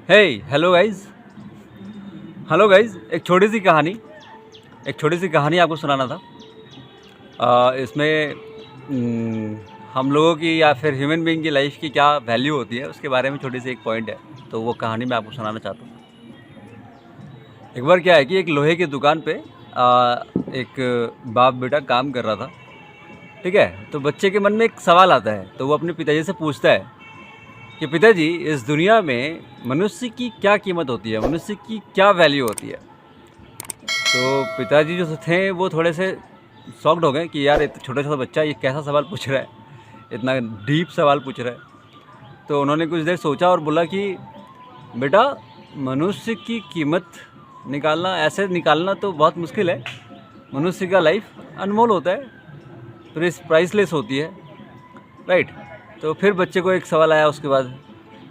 Hello guys. एक छोटी सी कहानी आपको सुनाना था। इसमें हम लोगों की या फिर ह्यूमन बीइंग की लाइफ की क्या वैल्यू होती है उसके बारे में छोटी सी एक पॉइंट है, तो वो कहानी मैं आपको सुनाना चाहता हूँ। एक बार क्या है कि एक लोहे की दुकान पे एक बाप बेटा काम कर रहा था। ठीक है, तो बच्चे के मन में एक सवाल आता है, तो वो अपने पिताजी से पूछता है कि पिताजी, इस दुनिया में मनुष्य की क्या कीमत होती है, मनुष्य की क्या वैल्यू होती है। तो पिताजी जो थे वो थोड़े से शॉक्ड हो गए कि यार इतना छोटा छोटा बच्चा ये कैसा सवाल पूछ रहा है, इतना डीप सवाल पूछ रहा है। तो उन्होंने कुछ देर सोचा और बोला कि बेटा, मनुष्य की कीमत ऐसे निकालना तो बहुत मुश्किल है। मनुष्य का लाइफ अनमोल होता है, प्राइसलेस होती है, राइट। तो फिर बच्चे को एक सवाल आया उसके बाद,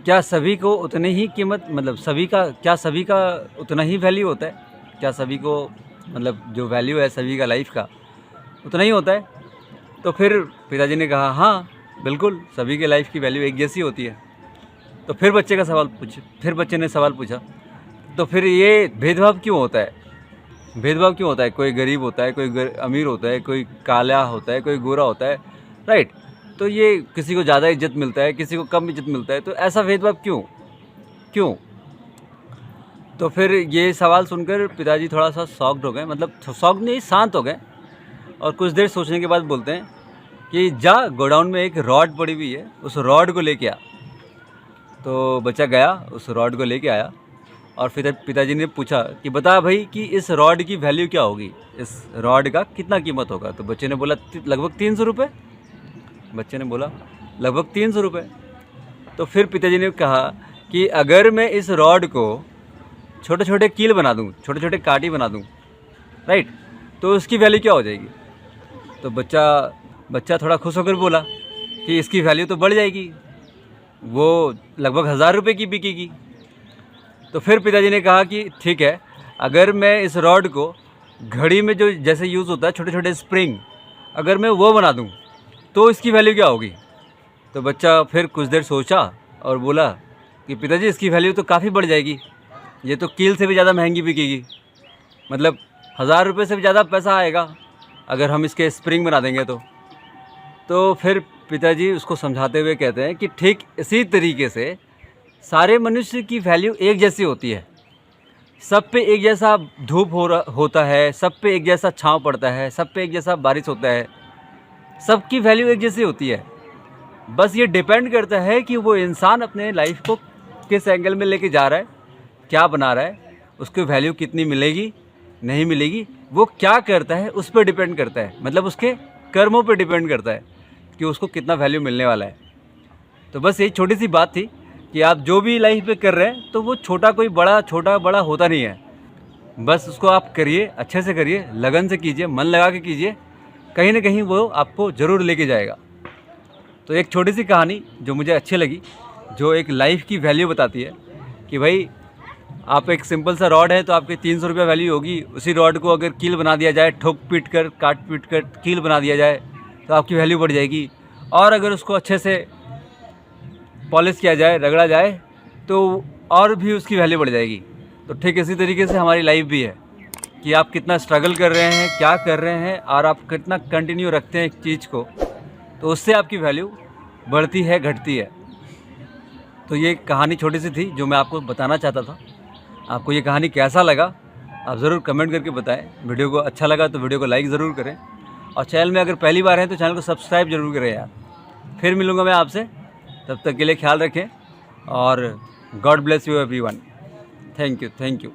क्या सभी को उतनी ही कीमत, मतलब सभी का उतना ही वैल्यू होता है? क्या सभी को, मतलब जो वैल्यू है सभी का लाइफ का उतना ही होता है? तो फिर पिताजी ने कहा हाँ बिल्कुल, सभी के लाइफ की वैल्यू एक जैसी होती है। तो फिर बच्चे ने सवाल पूछा, तो फिर ये भेदभाव क्यों होता है? कोई गरीब होता है, कोई अमीर होता है, कोई काला होता है, कोई गोरा होता है, राइट। तो ये किसी को ज़्यादा इज्जत मिलता है, किसी को कम इज्जत मिलता है, तो ऐसा भेदभाव क्यों क्यों? तो फिर ये सवाल सुनकर पिताजी थोड़ा सा शॉक्ड हो गए, मतलब शॉक्ड नहीं, शांत हो गए। और कुछ देर सोचने के बाद बोलते हैं कि जा गोडाउन में एक रॉड पड़ी हुई है, उस रॉड को लेके आ। तो बच्चा गया, उस रॉड को लेके आया और फिर पिताजी ने पूछा कि बता भाई कि इस रॉड की वैल्यू क्या होगी, इस रॉड का कितना कीमत होगा। तो बच्चे ने बोला लगभग 300 रुपये। बच्चे ने बोला लगभग 300 रुपये। तो फिर पिताजी ने कहा कि अगर मैं इस रॉड को छोटे छोटे कील बना दूँ, छोटे छोटे काटी बना दूँ, राइट, तो उसकी वैल्यू क्या हो जाएगी। तो बच्चा थोड़ा खुश होकर बोला कि इसकी वैल्यू तो बढ़ जाएगी, वो लगभग 1000 रुपये की बिकेगी। तो फिर पिताजी ने कहा कि ठीक है, अगर मैं इस रॉड को घड़ी में जो जैसे यूज़ होता है छोटे छोटे स्प्रिंग, अगर मैं वो बना दूँ तो इसकी वैल्यू क्या होगी। तो बच्चा फिर कुछ देर सोचा और बोला कि पिताजी, इसकी वैल्यू तो काफ़ी बढ़ जाएगी, ये तो कील से भी ज़्यादा महंगी बिकेगी, मतलब 1000 रुपये से भी ज़्यादा पैसा आएगा अगर हम इसके स्प्रिंग बना देंगे तो फिर पिताजी उसको समझाते हुए कहते हैं कि ठीक इसी तरीके से सारे मनुष्य की वैल्यू एक जैसी होती है। सब पे एक जैसा धूप होता है, सब पे एक जैसा छांव पड़ता है, सब पे एक जैसा बारिश होता है, सबकी वैल्यू एक जैसी होती है। बस ये डिपेंड करता है कि वो इंसान अपने लाइफ को किस एंगल में लेके जा रहा है, क्या बना रहा है, उसको वैल्यू कितनी मिलेगी नहीं मिलेगी, वो क्या करता है उस पर डिपेंड करता है, मतलब उसके कर्मों पर डिपेंड करता है कि उसको कितना वैल्यू मिलने वाला है। तो बस यही छोटी सी बात थी कि आप जो भी लाइफ में कर रहे हैं तो वो छोटा बड़ा होता नहीं है। बस उसको आप करिए, अच्छे से करिए, लगन से कीजिए, मन लगा के कीजिए, कहीं ना कहीं वो आपको ज़रूर लेके जाएगा। तो एक छोटी सी कहानी जो मुझे अच्छी लगी, जो एक लाइफ की वैल्यू बताती है कि भाई आप एक सिंपल सा रॉड है तो आपके 300 रुपये वैल्यू होगी, उसी रॉड को अगर कील बना दिया जाए, काट पीट कर कील बना दिया जाए तो आपकी वैल्यू बढ़ जाएगी। और अगर उसको अच्छे से पॉलिश किया जाए, रगड़ा जाए, तो और भी उसकी वैल्यू बढ़ जाएगी। तो ठीक इसी तरीके से हमारी लाइफ भी है कि आप कितना स्ट्रगल कर रहे हैं, क्या कर रहे हैं, और आप कितना कंटिन्यू रखते हैं एक चीज़ को, तो उससे आपकी वैल्यू बढ़ती है, घटती है। तो ये कहानी छोटी सी थी जो मैं आपको बताना चाहता था। आपको ये कहानी कैसा लगा आप ज़रूर कमेंट करके बताएं। वीडियो को अच्छा लगा तो वीडियो को लाइक ज़रूर करें, और चैनल में अगर पहली बार हैं तो चैनल को सब्सक्राइब ज़रूर करें यार। फिर मिलूँगा मैं आपसे, तब तक के लिए ख्याल रखें और God bless you everyone. Thank you.